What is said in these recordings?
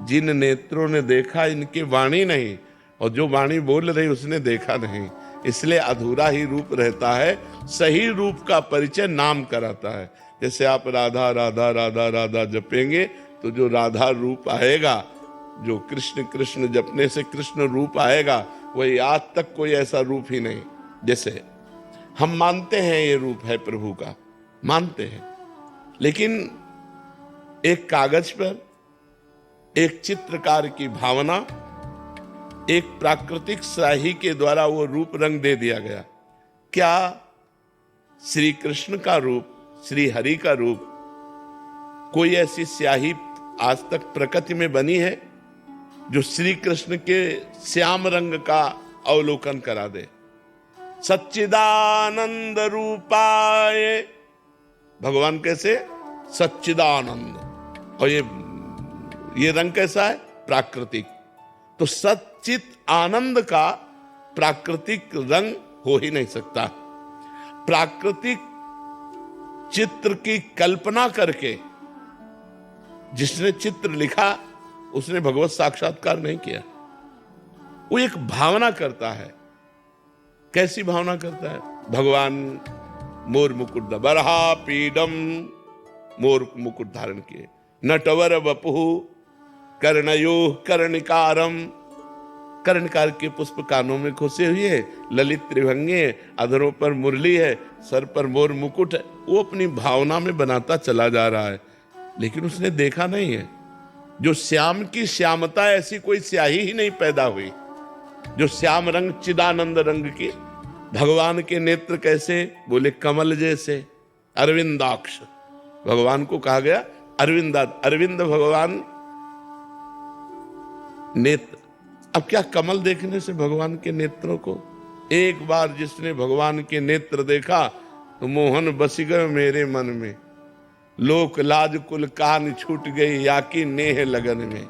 जिन नेत्रों ने देखा इनकी वाणी नहीं, और जो वाणी बोल रही उसने देखा नहीं, इसलिए अधूरा ही रूप रहता है। सही रूप का परिचय नाम कराता है। जैसे आप राधा राधा राधा राधा जपेंगे तो जो राधा रूप आएगा, जो कृष्ण कृष्ण जपने से कृष्ण रूप आएगा, वही आज तक कोई ऐसा रूप ही नहीं। जैसे हम मानते हैं ये रूप है प्रभु का, मानते हैं, लेकिन एक कागज पर एक चित्रकार की भावना, एक प्राकृतिक स्याही के द्वारा वो रूप रंग दे दिया गया। क्या श्री कृष्ण का रूप, श्री हरि का रूप, कोई ऐसी स्याही आज तक प्रकृति में बनी है जो श्री कृष्ण के श्याम रंग का अवलोकन करा दे? सच्चिदानंद रूपाय, भगवान कैसे? सच्चिदानंद। और ये रंग कैसा है? प्राकृतिक। तो सच्चित आनंद का प्राकृतिक रंग हो ही नहीं सकता। प्राकृतिक चित्र की कल्पना करके जिसने चित्र लिखा उसने भगवत साक्षात्कार नहीं किया। वो एक भावना करता है। कैसी भावना करता है? भगवान मोर मुकुट बरहा पीडम, मोर मुकुट धारण किए, नटवर वपुहु कर्णयो कर्णिकारम, कर्णिकार के पुष्प कानों में खोसे हुए, ललित त्रिभंगे, अधरों पर मुरली है, सर पर मोर मुकुट है। वो अपनी भावना में बनाता चला जा रहा है, लेकिन उसने देखा नहीं है। जो श्याम की श्यामता, ऐसी कोई स्याही ही नहीं पैदा हुई जो श्याम रंग, चिदानंद रंग की। भगवान के नेत्र कैसे? बोले कमल जैसे, अरविंदाक्ष। भगवान को कहा गया अरविंद भगवान नेत्र। अब क्या कमल देखने से भगवान के नेत्रों को? एक बार जिसने भगवान के नेत्र देखा तो मोहन बस गए मेरे मन में, लोक लाज कुल कान छूट गई या की नेह लगन में।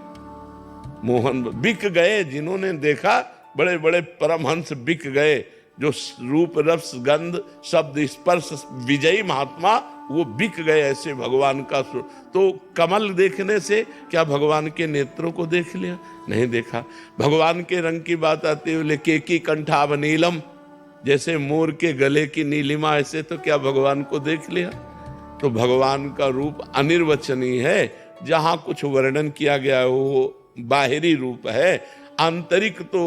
मोहन बिक गए, जिन्होंने देखा बड़े बड़े परमहंस बिक गए, जो रूप रस गंध शब्द स्पर्श विजयी महात्मा, वो बिक गए ऐसे भगवान का। तो कमल देखने से क्या भगवान के नेत्रों को देख लिया? नहीं देखा। भगवान के रंग की बात आती है, केकी कंठाव नीलम, जैसे मोर के गले की नीलिमा, ऐसे तो क्या भगवान को देख लिया? तो भगवान का रूप अनिर्वचनीय है। जहां कुछ वर्णन किया गया है वो बाहरी रूप है, आंतरिक तो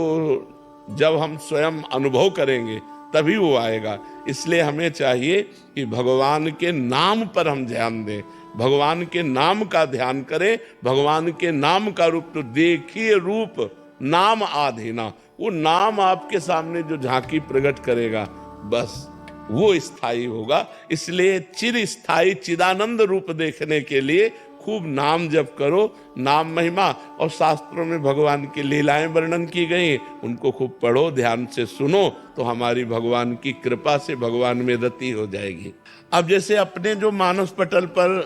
जब हम स्वयं अनुभव करेंगे तभी वो आएगा। इसलिए हमें चाहिए कि भगवान के नाम पर हम ध्यान दें, भगवान के नाम का ध्यान करें। भगवान के नाम का रूप तो देखिए, रूप नाम आधीना, वो नाम आपके सामने जो झांकी प्रकट करेगा, बस वो स्थायी होगा। इसलिए चिर स्थायी चिदानंद रूप देखने के लिए खूब नाम जप करो, नाम महिमा। और शास्त्रों में भगवान की लीलाएं वर्णन की गई, उनको खूब पढ़ो, ध्यान से सुनो, तो हमारी भगवान की कृपा से भगवान में रति हो जाएगी। अब जैसे अपने जो मानस पटल पर,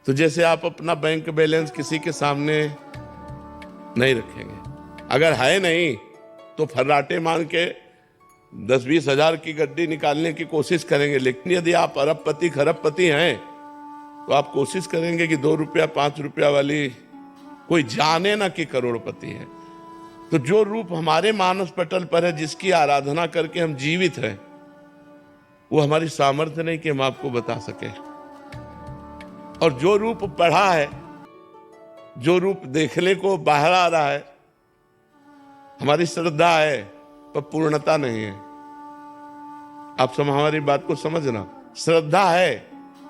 तो जैसे आप अपना बैंक बैलेंस किसी के सामने नहीं रखेंगे, अगर है नहीं तो फर्राटे मान के 10-20 हजार की गड्डी निकालने की कोशिश करेंगे। लेकिन यदि आप अरबपति खरबपति हैं तो आप कोशिश करेंगे कि 2 रुपया 5 रुपया वाली कोई जाने ना कि करोड़पति है। तो जो रूप हमारे मानस पटल पर है, जिसकी आराधना करके हम जीवित हैं, वो हमारी सामर्थ्य नहीं कि हम आपको बता सके। और जो रूप पढ़ा है, जो रूप देखने को बाहर आ रहा है, हमारी श्रद्धा है पर पूर्णता नहीं है। आप हमारी बात को समझना, श्रद्धा है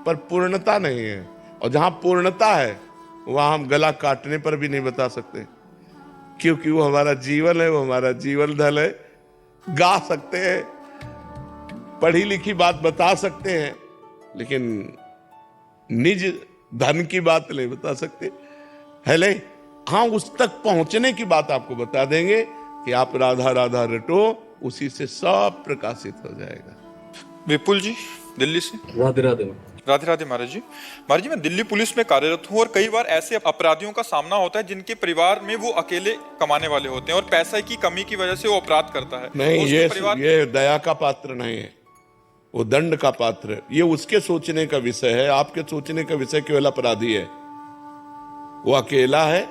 पर पूर्णता नहीं है। और जहां पूर्णता है वहां हम गला काटने पर भी नहीं बता सकते, क्योंकि वो हमारा जीवन है, वो हमारा जीवन धन है। गा सकते हैं, पढ़ी लिखी बात बता सकते हैं, लेकिन निज धन की बात नहीं बता सकते। है ले? हाँ, उस तक पहुंचने की बात आपको बता देंगे कि आप राधा राधा रटो, उसी से सब प्रकाशित हो जाएगा। विपुल जी दिल्ली से। राधे राधे। राधे राधे महाराज जी। महाराज जी, मैं दिल्ली पुलिस में कार्यरत हूँ और कई बार ऐसे अपराधियों का सामना होता है जिनके परिवार में वो अकेले कमाने वाले होते हैं और पैसे की कमी की वजह से वो अपराध करता है। नहीं, परिवार ये दया का पात्र नहीं है, वो दंड का पात्र है। ये उसके सोचने का विषय है, आपके सोचने का विषय केवल अपराधी है। वो अकेला है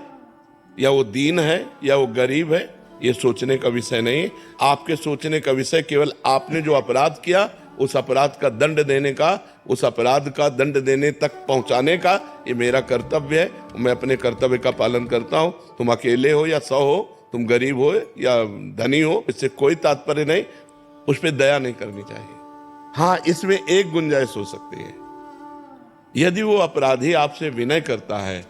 या वो दीन है या वो गरीब है, ये सोचने का विषय नहीं है। आपके सोचने का विषय केवल आपने जो अपराध किया उस अपराध का दंड देने का, उस अपराध का दंड देने तक पहुंचाने का ये मेरा कर्तव्य है। मैं अपने कर्तव्य का पालन करता हूं। तुम अकेले हो या 100 हो, तुम गरीब हो या धनी हो, इससे कोई तात्पर्य नहीं। उस पर दया नहीं करनी चाहिए। हाँ, इसमें एक गुंजाइश हो सकती है, यदि वो अपराधी आपसे विनय करता है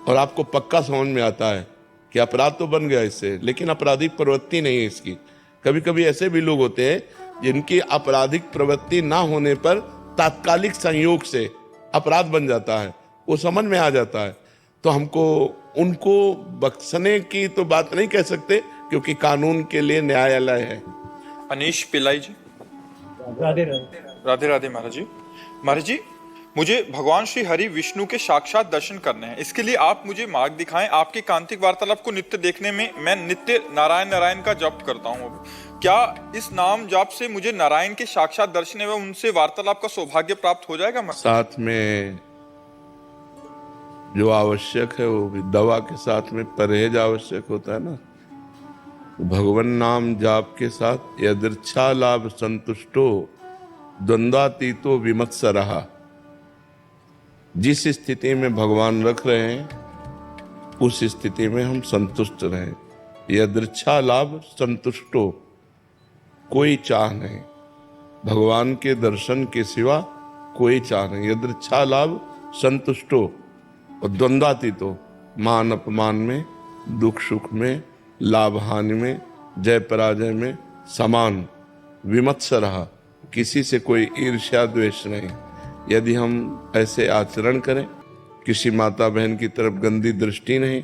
और आपको पक्का समझ में आता है कि अपराध तो बन गया इससे, लेकिन आपराधिक प्रवृत्ति नहीं है इसकी। कभी कभी ऐसे भी लोग होते हैं जिनकी आपराधिक प्रवृत्ति ना होने पर तात्कालिक संयोग से अपराध बन जाता है, वो समझ में आ जाता है। तो हमको उनको बख्शने की तो बात नहीं कह सकते, क्योंकि कानून के लिए न्यायालय है। अनीश पिल्लाई जी। राधे राधे। राधे राधे महाराज जी। महाराज जी, मुझे भगवान श्री हरि विष्णु के साक्षात दर्शन करने हैं। इसके लिए आप मुझे मार्ग दिखाएं। आपके कांतिक वार्तालाप को नित्य देखने में मैं नित्य नारायण नारायण का जप करता हूँ। क्या इस नाम जाप से मुझे नारायण के साक्षात दर्शन एवं उनसे वार्तालाप का सौभाग्य प्राप्त हो जाएगा? साथ में जो आवश्यक है वो भी, दवा के साथ में परहेज आवश्यक होता है ना। भगवान नाम जाप के साथ यदृच्छा लाभ संतुष्टो द्वंद्वातीतो विमत्सरः। जिस स्थिति में भगवान रख रहे हैं उस स्थिति में हम संतुष्ट रहें। यदृच्छा लाभ संतुष्टो, कोई चाह नहीं, भगवान के दर्शन के सिवा कोई चाह नहीं। यदृच्छा लाभ संतुष्टो और द्वंद्वातीतो, मान अपमान में, दुख सुख में, लाभ हानि में, जय पराजय में समान। विमत्सरः, किसी से कोई ईर्ष्या द्वेष नहीं। यदि हम ऐसे आचरण करें, किसी माता बहन की तरफ गंदी दृष्टि नहीं,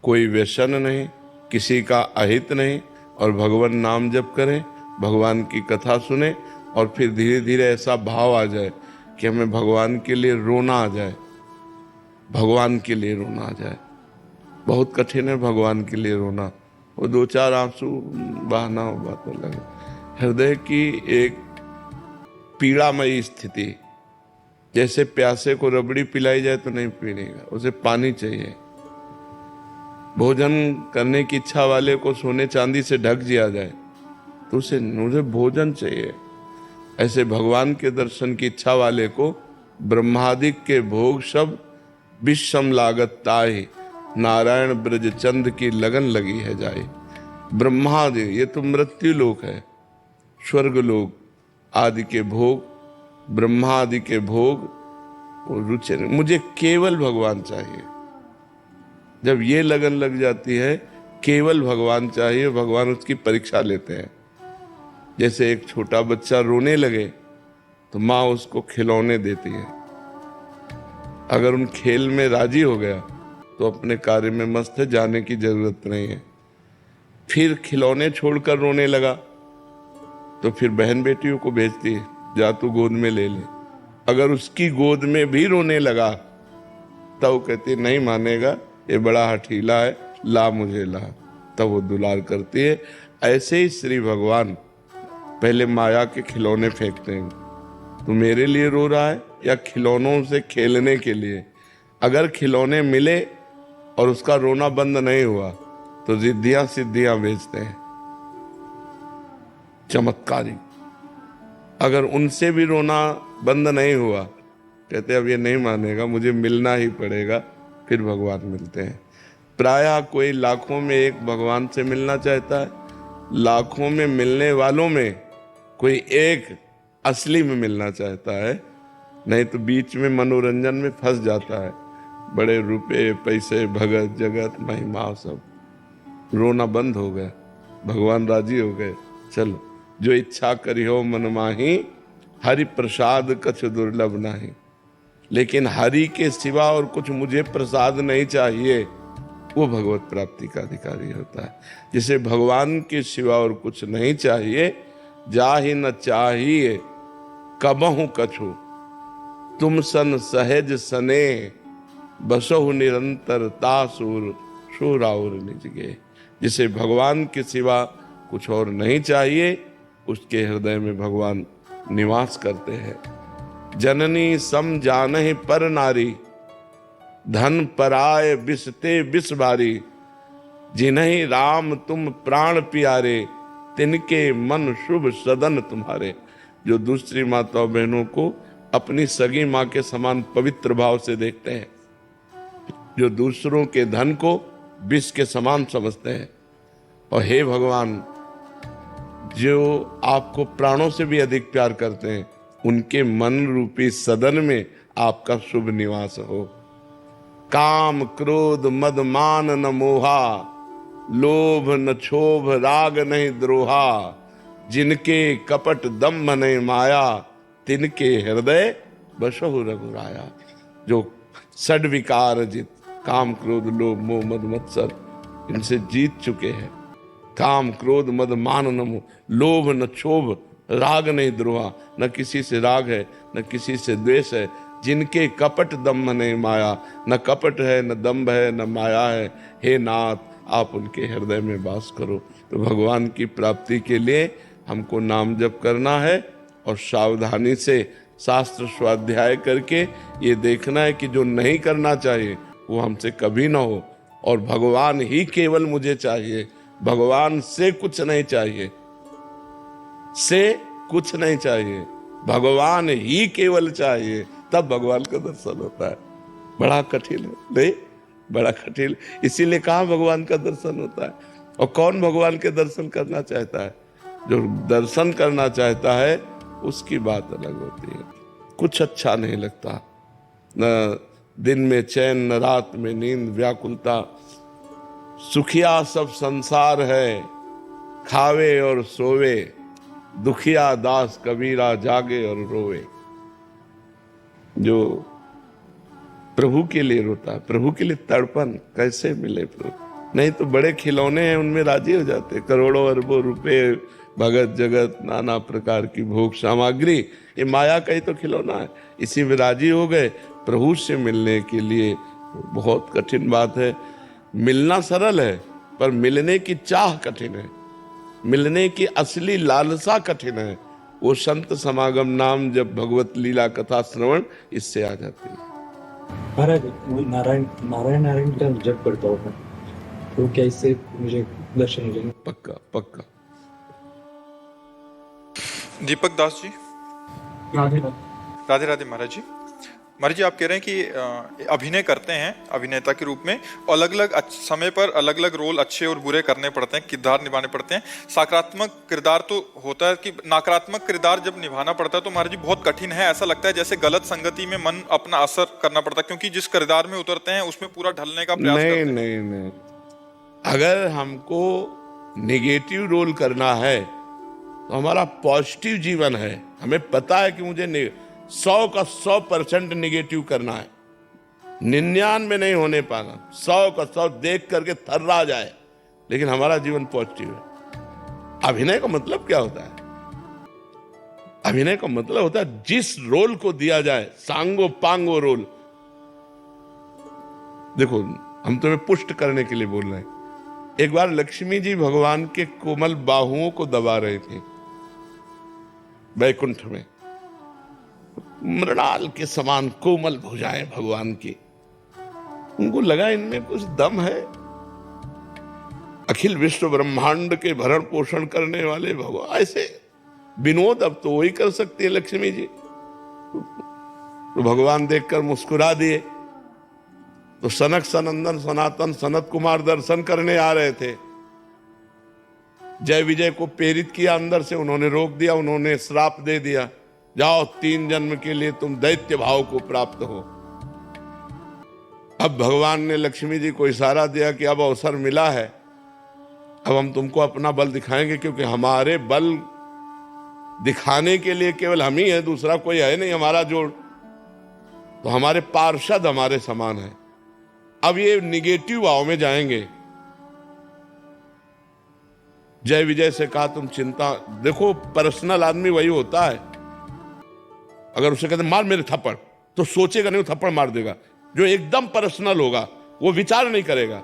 कोई व्यसन नहीं, किसी का अहित नहीं, और भगवान नाम जप करें, भगवान की कथा सुने, और फिर धीरे धीरे ऐसा भाव आ जाए कि हमें भगवान के लिए रोना आ जाए। भगवान के लिए रोना आ जाए। बहुत कठिन है भगवान के लिए रोना। वो 2-4 आंसू बहाना हो, बात अलग है। हृदय की एक पीड़ामयी स्थिति, जैसे प्यासे को रबड़ी पिलाई जाए तो नहीं पीनेगा, उसे पानी चाहिए। भोजन करने की इच्छा वाले को सोने चांदी से ढक दिया जाए तो उसे मुझे भोजन चाहिए। ऐसे भगवान के दर्शन की इच्छा वाले को ब्रह्मादिक के भोग सब विषम लागत ताहि, नारायण ब्रज चंद की लगन लगी है जाए। ब्रह्मादि, ये तो मृत्यु लोक है, स्वर्ग लोक आदि के भोग, ब्रह्मादि के भोग और रुचि, मुझे केवल भगवान चाहिए। जब ये लगन लग जाती है, केवल भगवान चाहिए, भगवान उसकी परीक्षा लेते हैं। जैसे एक छोटा बच्चा रोने लगे तो माँ उसको खिलौने देती है। अगर उन खेल में राजी हो गया तो अपने कार्य में मस्त है, जाने की जरूरत नहीं है। फिर खिलौने छोड़कर रोने लगा तो फिर बहन बेटियों को भेजती है, जा तू गोद में ले ले। अगर उसकी गोद में भी रोने लगा तब वो कहती नहीं मानेगा, ये बड़ा हठीला है, ला मुझे ला, तब वो दुलार करती है। ऐसे ही श्री भगवान पहले माया के खिलौने फेंकते हैं। तू मेरे लिए रो रहा है या खिलौनों से खेलने के लिए? अगर खिलौने मिले और उसका रोना बंद नहीं हुआ तो जिद्दियां सिद्धियां भेजते हैं, चमत्कारी। अगर उनसे भी रोना बंद नहीं हुआ, कहते अब ये नहीं मानेगा, मुझे मिलना ही पड़ेगा, फिर भगवान मिलते हैं। प्रायः कोई लाखों में एक भगवान से मिलना चाहता है, लाखों में मिलने वालों में कोई एक असली में मिलना चाहता है, नहीं तो बीच में मनोरंजन में फंस जाता है। बड़े रुपए पैसे, भगत जगत महिमा, सब रोना बंद हो गया, भगवान राजी हो गए। चलो जो इच्छा करी हो मन माही, हरि प्रसाद कछ दुर्लभ नाही। लेकिन हरि के सिवा और कुछ मुझे प्रसाद नहीं चाहिए, वो भगवत प्राप्ति का अधिकारी होता है। जिसे भगवान के सिवा और कुछ नहीं चाहिए, जाहि न चाहिए कबहु कछु, तुम सन सहज सने, बसहु निरंतर तासुर सुराउर निज गे। जिसे भगवान के सिवा कुछ और नहीं चाहिए, उसके हृदय में भगवान निवास करते हैं। जननी सम जानहि पर नारी, धन पराय बिसते बिस भारी, जिन्हीं राम तुम प्राण प्यारे, तिनके मन शुभ सदन तुम्हारे। जो दूसरी माताओं बहनों को अपनी सगी माँ के समान पवित्र भाव से देखते हैं, जो दूसरों के धन को विष के समान समझते हैं, और हे भगवान जो आपको प्राणों से भी अधिक प्यार करते हैं, उनके मन रूपी सदन में आपका शुभ निवास हो। काम क्रोध मद मान न मोहा, लोभ न क्षोभ राग नहीं द्रोहा, जिनके कपट दम्भ नहीं माया, तिनके हृदय बसहु रघुराया। जो षड विकार जित, काम क्रोध लोभ मोह मद मत्सर, इनसे जीत चुके हैं। काम क्रोध मद मान न मोह, लोभ न क्षोभ राग नहीं द्रोहा, न किसी से राग है न किसी से द्वेष है। जिनके कपट दम्भ नहीं माया, न कपट है न दम्भ है न माया है। हे नाथ, आप उनके हृदय में वास करो। तो भगवान की प्राप्ति के लिए हमको नाम जप करना है, और सावधानी से शास्त्र स्वाध्याय करके ये देखना है कि जो नहीं करना चाहिए वो हमसे कभी ना हो, और भगवान ही केवल मुझे चाहिए, भगवान से कुछ नहीं चाहिए, से कुछ नहीं चाहिए, भगवान ही केवल चाहिए, तब भगवान का दर्शन होता है। बड़ा कठिन है, नहीं बड़ा कठिन, इसीलिए कहा भगवान का दर्शन होता है। और कौन भगवान के दर्शन करना चाहता है? जो दर्शन करना चाहता है उसकी बात अलग होती है। कुछ अच्छा नहीं लगता, न दिन में चैन न रात में नींद, व्याकुलता। सुखिया सब संसार है, खावे और सोवे, दुखिया दास कबीरा जागे और रोवे। जो प्रभु के लिए रोता है, प्रभु के लिए तड़पन, कैसे मिले प्रभु? नहीं तो बड़े खिलौने हैं, उनमें राजी हो जाते, करोड़ों अरबों रुपए, भगत जगत, नाना प्रकार की भोग सामग्री, ये माया का ही तो खिलौना है, इसी में राजी हो गए। प्रभु से मिलने के लिए बहुत कठिन बात है। मिलना सरल है, पर मिलने की चाह कठिन है, मिलने की असली लालसा कठिन है। वो संत समागम नाम जब भगवत लीला कथा श्रवण इससे आ जाती है। महाराज वो नारायण नारायण नारायण का जप करता हूँ मैं, तो क्या इससे मुझे दर्शन मिलेंगे? पक्का पक्का। दीपक दास जी, राधे राधे राधे महाराज जी। महाराज जी, आप कह रहे हैं कि अभिनय करते हैं अभिनेता के रूप में, अलग अलग समय पर अलग अलग रोल अच्छे और बुरे करने पड़ते हैं, किरदार निभाने पड़ते हैं। सकारात्मक किरदार तो होता है कि नकारात्मक किरदार जब निभाना पड़ता है तो महाराज जी बहुत कठिन है। ऐसा लगता है जैसे गलत संगति में मन अपना असर करना पड़ता है, क्योंकि जिस किरदार में उतरते हैं उसमें पूरा ढलने का प्रयास करते हैं। नहीं नहीं नहीं, अगर हमको निगेटिव रोल करना है तो हमारा पॉजिटिव जीवन है। हमें पता है कि मुझे 100 का 100% निगेटिव करना है, 99 नहीं होने पाना, 100 का 100 देख करके थर्रा जाए, लेकिन हमारा जीवन पॉजिटिव है। अभिनय का मतलब क्या होता है? अभिनय का मतलब होता है जिस रोल को दिया जाए, सांगो पांगो रोल। देखो, हम तुम्हें पुष्ट करने के लिए बोल रहे हैं। एक बार लक्ष्मी जी भगवान के कोमल बाहुओं को दबा रही थी वैकुंठ में। मृणाल के समान कोमल भुजाएं भगवान की, उनको लगा इनमें कुछ दम है। अखिल विश्व ब्रह्मांड के भरण पोषण करने वाले भगवान, ऐसे विनोद अब तो वही कर सकती है लक्ष्मी जी। तो भगवान देखकर मुस्कुरा दिए। तो सनक सनंदन सनातन सनत कुमार दर्शन करने आ रहे थे। जय विजय को प्रेरित किया अंदर से, उन्होंने रोक दिया, उन्होंने श्राप दे दिया, जाओ 3 जन्म के लिए तुम दैत्य भाव को प्राप्त हो। अब भगवान ने लक्ष्मी जी को इशारा दिया कि अब अवसर मिला है, अब हम तुमको अपना बल दिखाएंगे, क्योंकि हमारे बल दिखाने के लिए केवल हम ही है, दूसरा कोई है नहीं हमारा जोड़। तो हमारे पार्षद हमारे समान है। अब ये निगेटिव भाव में जाएंगे। जय विजय से कहा तुम चिंता, देखो पर्सनल आदमी वही होता है। अगर उसे कहते मार मेरे थप्पड़, तो सोचेगा नहीं, वो थप्पड़ मार देगा। जो एकदम पर्सनल होगा वो विचार नहीं करेगा।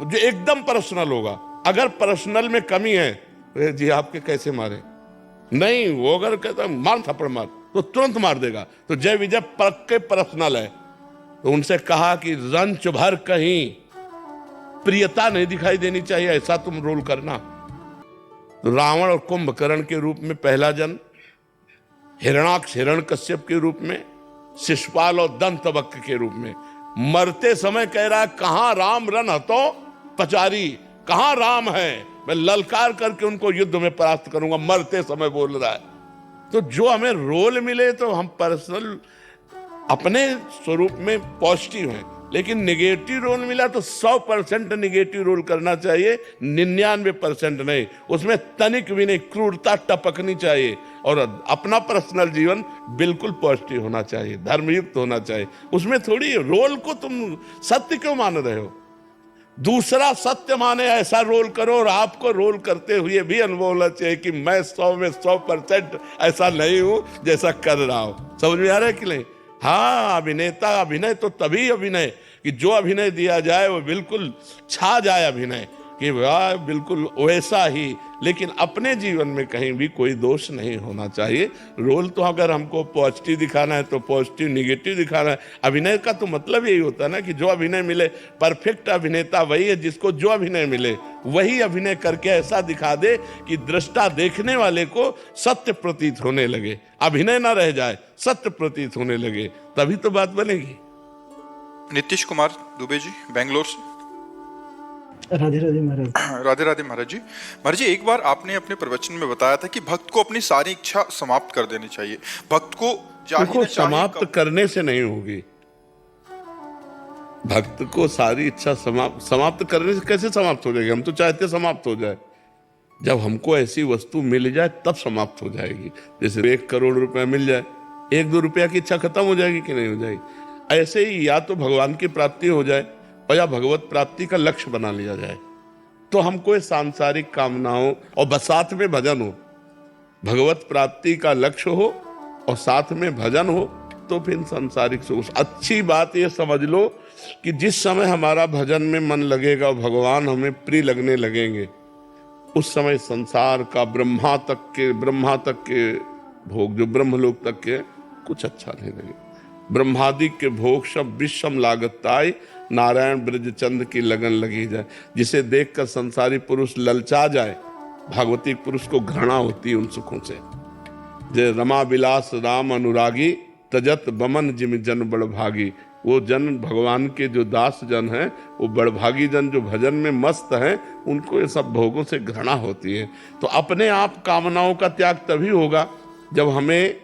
जो एकदम पर्सनल होगा, अगर पर्सनल में कमी है तो जी आपके कैसे मारे, नहीं, वो अगर कहता मार थप्पड़ मार तो तुरंत मार देगा। तो जय विजय पक्के पर्सनल है। तो उनसे कहा कि रंच भर कहीं प्रियता नहीं दिखाई देनी चाहिए, ऐसा तुम रोल करना। तो रावण और कुंभकर्ण के रूप में पहला जन्म, हिरणाक्ष हिरण्यकश्यप के रूप में, शिशुपाल और दंतवक्र के रूप में। मरते समय कह रहा है कहां राम रन हतो पचारी, कहां राम है, मैं ललकार करके उनको युद्ध में परास्त करूंगा, मरते समय बोल रहा है। तो जो हमें रोल मिले तो हम पर्सनल अपने स्वरूप में पॉजिटिव हैं, लेकिन निगेटिव रोल मिला तो 100% निगेटिव रोल करना चाहिए, 99% नहीं। उसमें तनिक भी नहीं, क्रूरता टपकनी चाहिए। और अपना पर्सनल जीवन बिल्कुल पॉजिटिव होना चाहिए, धर्मयुक्त होना चाहिए। उसमें थोड़ी रोल को तुम सत्य क्यों मान रहे हो, दूसरा सत्य माने ऐसा रोल करो। और आपको रोल करते हुए भी अनुभव होना चाहिए कि मैं 100 में 100% ऐसा नहीं हूं जैसा कर रहा हूं। समझ में आ रहा है कि नहीं? हाँ, अभिनेता अभिनय तो तभी अभिनय कि जो अभिनय दिया जाए वो बिल्कुल छा जाए अभिनय, कि वाह बिल्कुल वैसा ही, लेकिन अपने जीवन में कहीं भी कोई दोष नहीं होना चाहिए। रोल तो अगर हमको पॉजिटिव दिखाना है तो पॉजिटिव, निगेटिव दिखाना है। अभिनय का तो मतलब यही होता है ना कि जो अभिनय मिले, परफेक्ट अभिनेता वही है जिसको जो अभिनय मिले वही अभिनय करके ऐसा दिखा दे कि दृष्टा देखने वाले को सत्य प्रतीत होने लगे, अभिनय ना रह जाए, सत्य प्रतीत होने लगे, तभी तो बात बनेगी। नीतीश कुमार दुबे जी, बेंगलोर से। राधे राधे महाराज। राधे राधे महाराज जी। महाराज जी, एक बार आपने अपने प्रवचन में बताया था कि भक्त को अपनी सारी इच्छा समाप्त कर देनी चाहिए। भक्त को देखो, समाप्त करने से नहीं होगी। भक्त को सारी इच्छा समाप्त करने से कैसे समाप्त हो जाएगी? हम तो चाहते समाप्त हो जाए, जब हमको ऐसी वस्तु मिल जाए तब समाप्त हो जाएगी। जैसे 1 करोड़ रुपया मिल जाए, 1-2 रुपया की इच्छा खत्म हो जाएगी कि नहीं हो जाएगी? ऐसे ही या तो भगवान की प्राप्ति हो जाए और या भगवत प्राप्ति का लक्ष्य बना लिया जाए, तो हमको सांसारिक कामनाओं और बस साथ में भजन हो, भगवत प्राप्ति का लक्ष्य हो और साथ में भजन हो, तो फिर सांसारिक सुख। अच्छी बात ये समझ लो कि जिस समय हमारा भजन में मन लगेगा, भगवान हमें प्रिय लगने लगेंगे, उस समय संसार का ब्रह्मा तक के भोग, जो ब्रह्मलोक तक के, कुछ अच्छा नहीं लगेगा। ब्रह्मादि के भोग सब विषम लागताई, नारायण ब्रज चंद की लगन लगी जाए। जिसे देखकर संसारी पुरुष ललचा जाए, भागवतिक पुरुष को घृणा होती है उन सुखों से। जय रमा विलास राम अनुरागी, तजत बमन जिम जन बड़भागी। वो जन भगवान के जो दास जन हैं, वो बड़भागी जन जो भजन में मस्त हैं, उनको ये सब भोगों से घृणा होती है। तो अपने आप कामनाओं का त्याग तभी होगा जब हमें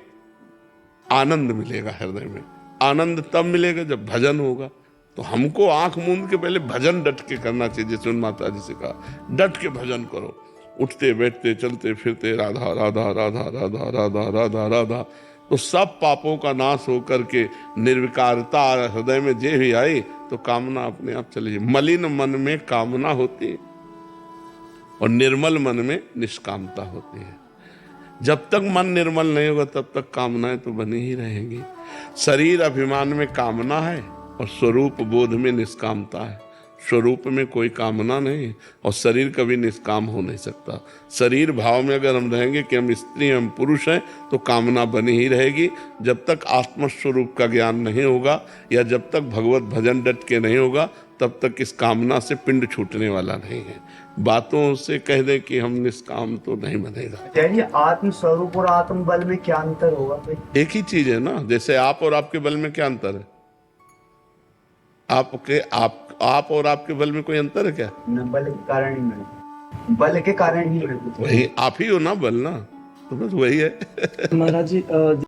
आनंद मिलेगा हृदय में। आनंद तब मिलेगा जब भजन होगा। तो हमको आंख मूंद के पहले भजन डट के करना चाहिए। जैसे उन माता जी से कहा, डट के भजन करो, उठते बैठते चलते फिरते राधा राधा राधा राधा राधा राधा राधा। तो सब पापों का नाश होकर के निर्विकारता हृदय में जे भी आई तो कामना अपने आप चली जाए। मलिन मन में कामना होती है और निर्मल मन में निष्कामता होती है। जब तक मन निर्मल नहीं होगा तब तक कामनाएं तो बनी ही रहेंगी। शरीर अभिमान में कामना है और स्वरूप बोध में निष्कामता है। स्वरूप में कोई कामना नहीं और शरीर कभी निष्काम हो नहीं सकता। शरीर भाव में अगर हम रहेंगे कि हम स्त्री हम पुरुष हैं तो कामना बनी ही रहेगी। जब तक आत्मस्वरूप का ज्ञान नहीं होगा या जब तक भगवत भजन डट के नहीं होगा तब तक इस कामना से पिंड छूटने वाला नहीं है। बातों से कह दे कि हम निष्काम तो नहीं बनेगा। आत्म स्वरूप और आत्म बल में क्या अंतर होगा? एक ही चीज है ना। जैसे आप और आपके बल में क्या अंतर है? आप और आपके बल में कोई अंतर है क्या? न, बल के कारण ही नहीं, बल के कारण ही नहीं। वही आप ही हो ना, बल ना, तो बस वही है। महाराज जी